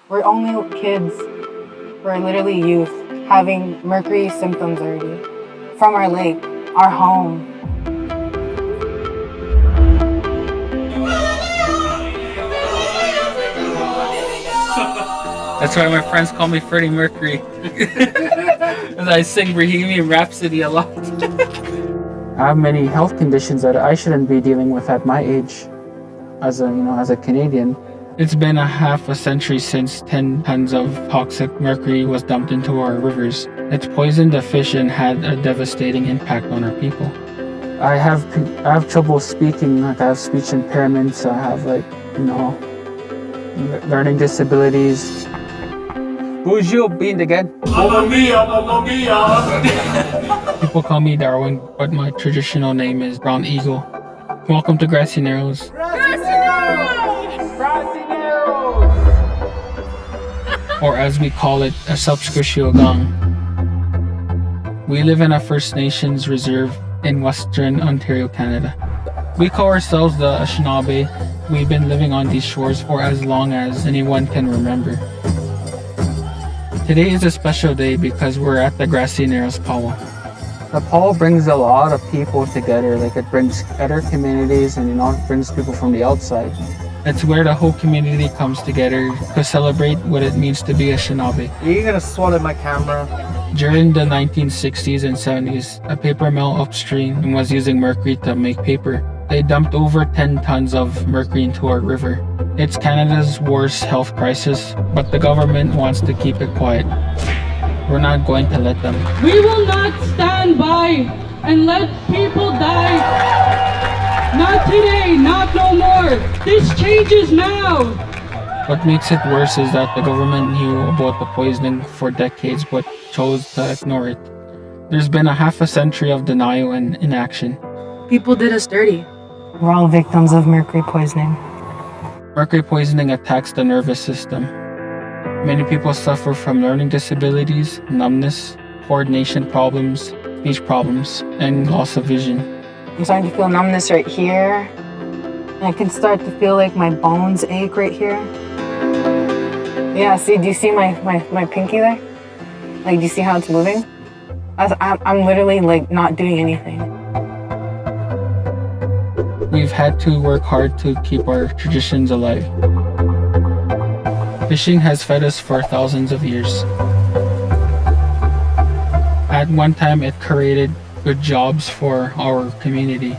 We're only kids. We're literally youth having mercury symptoms already from our lake, our home. That's why my friends call me Freddie Mercury. Because I sing Bohemian Rhapsody a lot. I have many health conditions that I shouldn't be dealing with at my age as a Canadian. It's been a half a century since 10 tons of toxic mercury was dumped into our rivers. It's poisoned the fish and had a devastating impact on our people. I have trouble speaking, like I have speech impairments, I have learning disabilities. Who's you being again? Mamma mia, mamma mia! People call me Darwin, but my traditional name is Brown Eagle. Welcome to Grassy Narrows. Grassy Narrows! Grassy Narrows! Or as we call it, a Subscriptiogang. We live in a First Nations reserve in Western Ontario, Canada. We call ourselves the Anishinaabe. We've been living on these shores for as long as anyone can remember. Today is a special day because we're at the Grassy Narrows powwow. The powwow brings a lot of people together, like it brings other communities and it brings people from the outside. It's where the whole community comes together to celebrate what it means to be a Anishinaabe. Are you gonna swallow my camera? During the 1960s and 70s, a paper mill upstream was using mercury to make paper. They dumped over 10 tons of mercury into our river. It's Canada's worst health crisis, but the government wants to keep it quiet. We're not going to let them. We will not stand by and let people die. Not today, not no more. This changes now. What makes it worse is that the government knew about the poisoning for decades but chose to ignore it. There's been a half a century of denial and inaction. People did us dirty. We're all victims of mercury poisoning. Mercury poisoning attacks the nervous system. Many people suffer from learning disabilities, numbness, coordination problems, speech problems, and loss of vision. I'm starting to feel numbness right here. And I can start to feel like my bones ache right here. Yeah, see, do you see my pinky there? Like, do you see how it's moving? I'm literally like not doing anything. We've had to work hard to keep our traditions alive. Fishing has fed us for thousands of years. At one time, it created good jobs for our community.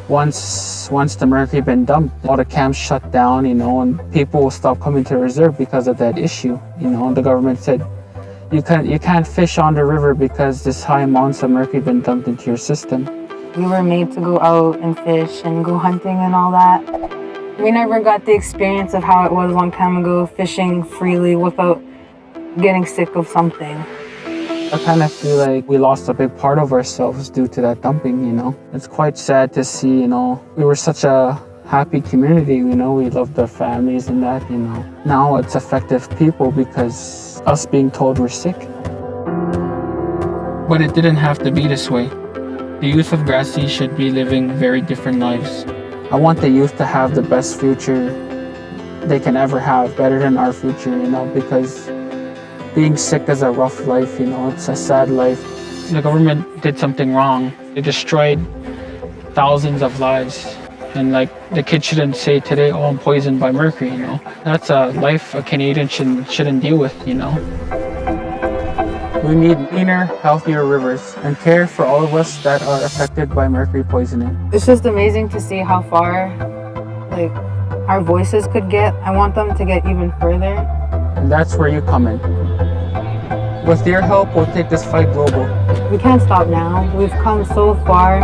Once the mercury been dumped, all the camps shut down, and people will stop coming to the reserve because of that issue. The government said, you can't fish on the river because this high amounts of mercury been dumped into your system. We were made to go out and fish and go hunting and all that. We never got the experience of how it was a long time ago, fishing freely without getting sick of something. I kind of feel like we lost a big part of ourselves due to that dumping, It's quite sad to see, we were such a happy community, we loved our families and that, Now it's affected people because us being told we're sick. But it didn't have to be this way. The youth of Grassy should be living very different lives. I want the youth to have the best future they can ever have, better than our future, because being sick is a rough life, it's a sad life. The government did something wrong. They destroyed thousands of lives. And the kids shouldn't say today, oh, I'm poisoned by mercury, That's a life a Canadian shouldn't deal with, We need cleaner, healthier rivers and care for all of us that are affected by mercury poisoning. It's just amazing to see how far our voices could get. I want them to get even further. And that's where you come in. With your help, we'll take this fight global. We can't stop now. We've come so far.